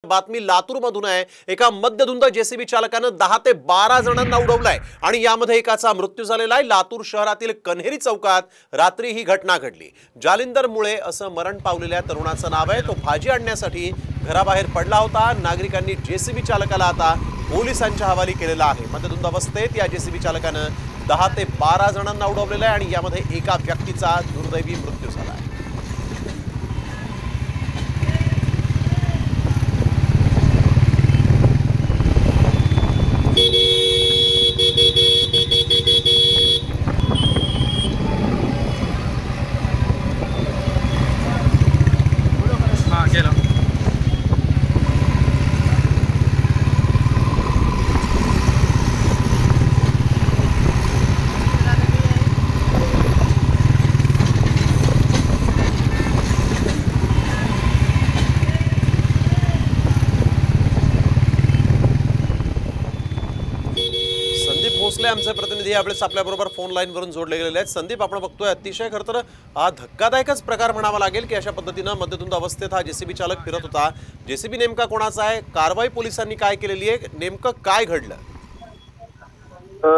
बातमी लातूरमधून आहे। एका मद्यधुंद जेसीबी चालकाने 10 ते 12 जणांना उडवलाय आणि यामध्ये एकाचा मृत्यू झालेला आहे। लातूर शहरातील कन्हेरी चौकात रात्री ही घटना घडली। जालिंदर मुळे असं मरण पावलेल्या तरुणाचं नाव आहे। तो भाजी आणण्यासाठी घराबाहेर पडला होता। नागरिकांनी जेसीबी चालकाला आता पोलिसांच्या हवाली केलेला आहे। मद्यधुंद अवस्थेत या जेसीबी चालकाने 10 ते 12 जणांना उडवलेलं आहे आणि यामध्ये एका व्यक्तीचा दुर्दैवी मृत्यू झाला आहे। भोसले आमचे प्रतिनिधी यावेळेस आपल्याबरोबर फोन लाईन वरून जोडले गेलेले आहेत। संदीप, आपण बघतोय अतिशय खरं तर हा धक्कादायकच प्रकार म्हणावा लागेल की अशा पद्धतीने मद्यधुंद अवस्थेत हा जेसीबी चालक फिरत होता। जेसीबी नेमका कोणाचा आहे, कारवाई पोलिसांनी काय केलेली आहे, नेमकं काय घडलं?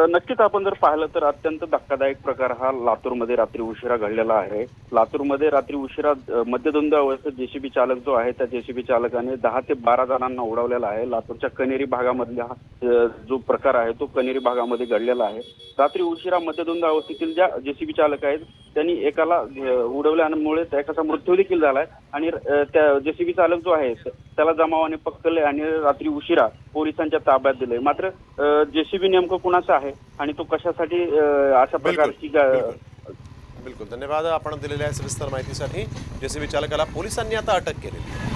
नक्कीच आपण जर पाहिलं तर अत्यंत धक्कादायक प्रकार हा लातूरमध्ये रात्री उशिरा घडलेला आहे। लातूरमध्ये रात्री उशिरा मद्यधुंद अवस्थेत जेसीबी चालक जो आहे त्या जेसीबी चालकाने 10 ते 12 जणांना उडवलेला आहे। लातूरच्या कन्हेरी भागामधला जो प्रकार आहे तो कन्हेरी भागामध्ये घडलेला आहे। रात्री उशिरा मद्यधुंद अवस्थेतील ज्या जेसीबी चालक आहेत त्यांनी एकाला उडवल्यामुळे एकाचा मृत्यू देखील झालाय आणि त्या जेसीबी चालक जो आहे त्याला जमावाने पकडले आणि रात्री उशिरा पोलिसांच्या ताब्यात दिले। मात्र जेसीबी नेमकं कुणाचं आहे आणि तो कशासाठी अशा प्रकारची बिलकुल धन्यवाद आपण दिलेल्या सविस्तर माहितीसाठी। जेसीबी चालकाला पोलिसांनी आता अटक केलेली आहे।